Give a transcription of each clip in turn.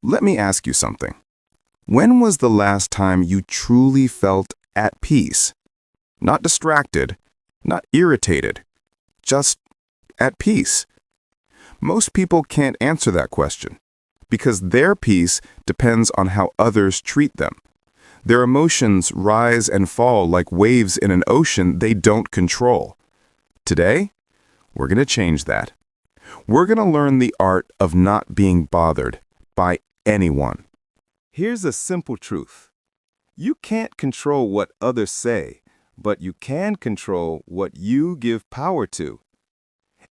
Let me ask you something. When was the last time you truly felt at peace? Not distracted, not irritated, just at peace. Most people can't answer that question because their peace depends on how others treat them. Their emotions rise and fall like waves in an ocean they don't control. Today, we're going to change that. We're going to learn the art of not being bothered by anyone. Here's a simple truth. You can't control what others say, but you can control what you give power to.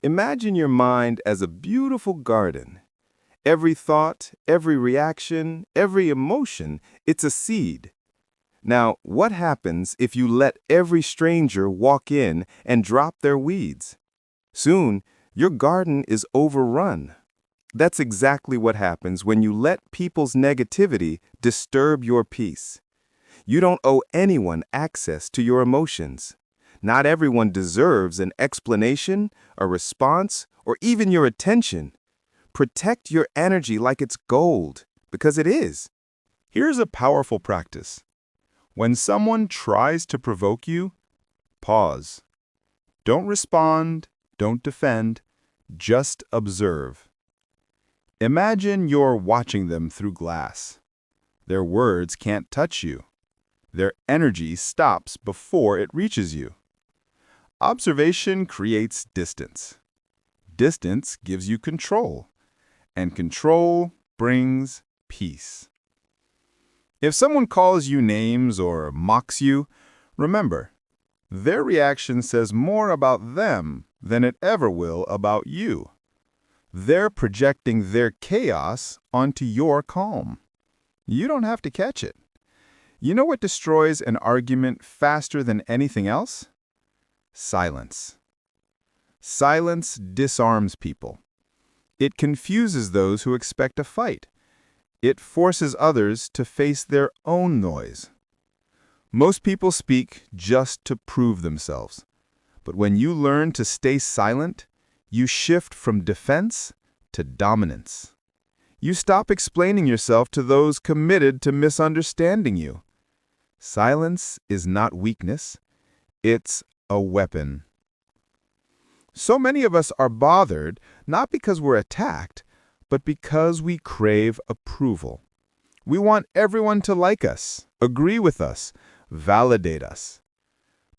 Imagine your mind as a beautiful garden. Every thought, every reaction, every emotion, it's a seed. Now, what happens if you let every stranger walk in and drop their weeds? Soon, your garden is overrun. That's exactly what happens when you let people's negativity disturb your peace. You don't owe anyone access to your emotions. Not everyone deserves an explanation, a response, or even your attention. Protect your energy like it's gold, because it is. Here's a powerful practice. When someone tries to provoke you, pause. Don't respond, don't defend, just observe. Imagine you're watching them through glass. Their words can't touch you. Their energy stops before it reaches you. Observation creates distance. Distance gives you control, and control brings peace. If someone calls you names or mocks you, remember, their reaction says more about them than it ever will about you. They're projecting their chaos onto your calm. You don't have to catch it. You know what destroys an argument faster than anything else? Silence. Silence disarms people. It confuses those who expect a fight. It forces others to face their own noise. Most people speak just to prove themselves. But when you learn to stay silent, you shift from defense to dominance. You stop explaining yourself to those committed to misunderstanding you. Silence is not weakness. It's a weapon. So many of us are bothered not because we're attacked, but because we crave approval. We want everyone to like us, agree with us, validate us.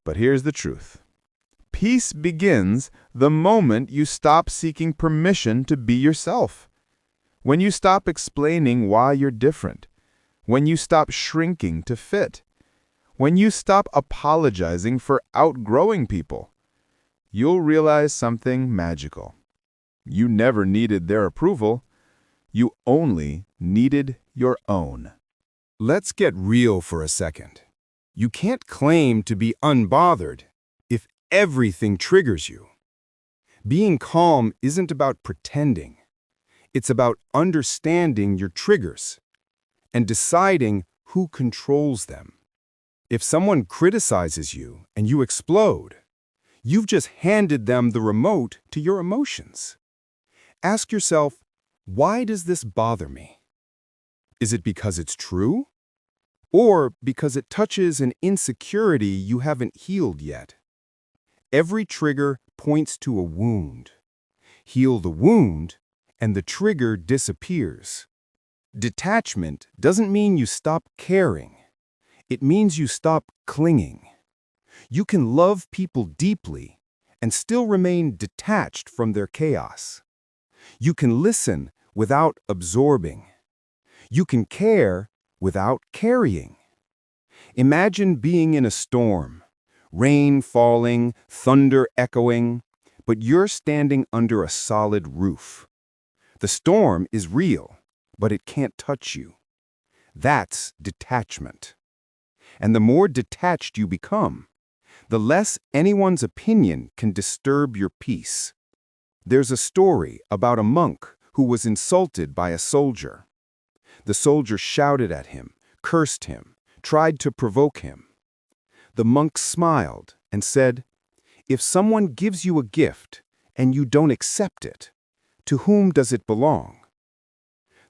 But here's the truth. Peace begins the moment you stop seeking permission to be yourself. When you stop explaining why you're different. When you stop shrinking to fit. When you stop apologizing for outgrowing people. You'll realize something magical. You never needed their approval. You only needed your own. Let's get real for a second. You can't claim to be unbothered if everything triggers you. Being calm isn't about pretending. It's about understanding your triggers and deciding who controls them. If someone criticizes you and you explode, you've just handed them the remote to your emotions. Ask yourself, why does this bother me? Is it because it's true? Or because it touches an insecurity you haven't healed yet? Every trigger points to a wound. Heal the wound, and the trigger disappears. Detachment doesn't mean you stop caring. It means you stop clinging. You can love people deeply and still remain detached from their chaos. You can listen without absorbing. You can care without carrying. Imagine being in a storm, rain falling, thunder echoing, but you're standing under a solid roof. The storm is real, but it can't touch you. That's detachment. And the more detached you become, the less anyone's opinion can disturb your peace. There's a story about a monk who was insulted by a soldier. The soldier shouted at him, cursed him, tried to provoke him. The monk smiled and said, "If someone gives you a gift and you don't accept it, to whom does it belong?"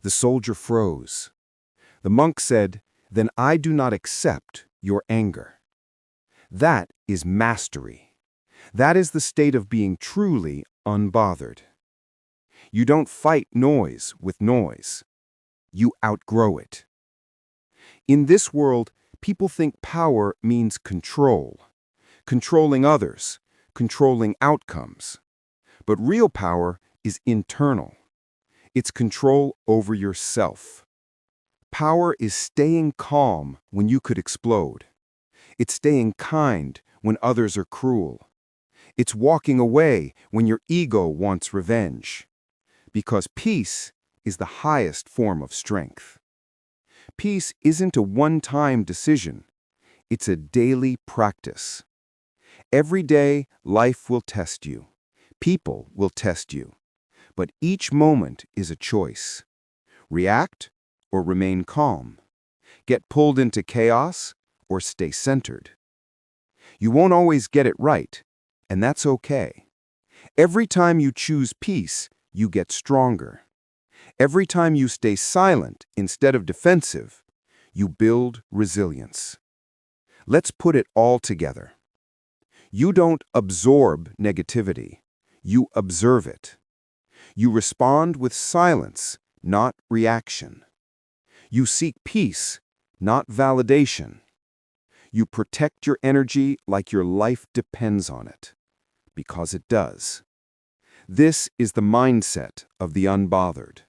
The soldier froze. The monk said, "Then I do not accept your anger." That is mastery. That is the state of being truly unbothered. You don't fight noise with noise. You outgrow it. In this world, people think power means control. Controlling others, controlling outcomes. But real power is internal. It's control over yourself. Power is staying calm when you could explode. It's staying kind when others are cruel. It's walking away when your ego wants revenge. Because peace is the highest form of strength. Peace isn't a one-time decision. It's a daily practice. Every day, life will test you. People will test you. But each moment is a choice. React or remain calm. Get pulled into chaos or stay centered. You won't always get it right, and that's okay. Every time you choose peace, you get stronger. Every time you stay silent instead of defensive, you build resilience. Let's put it all together. You don't absorb negativity. You observe it. You respond with silence, not reaction. You seek peace, not validation. You protect your energy like your life depends on it, because it does. This is the mindset of the unbothered,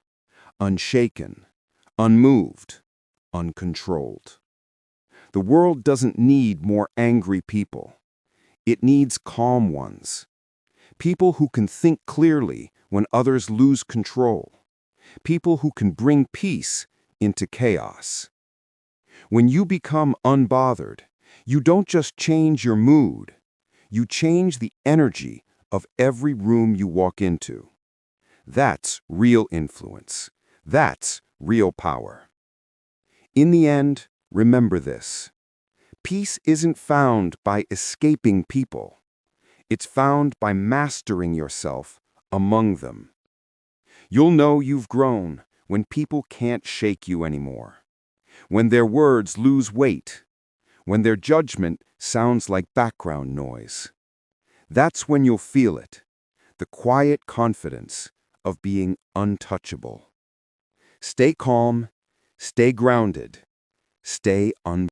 unshaken, unmoved, uncontrolled. The world doesn't need more angry people. It needs calm ones. People who can think clearly when others lose control. People who can bring peace into chaos. When you become unbothered, you don't just change your mood. You change the energy of every room you walk into. That's real influence. That's real power. In the end, remember this. Peace isn't found by escaping people. It's found by mastering yourself among them. You'll know you've grown when people can't shake you anymore. When their words lose weight. When their judgment sounds like background noise. That's when you'll feel it. The quiet confidence of being untouchable. Stay calm, stay grounded, stay unbothered.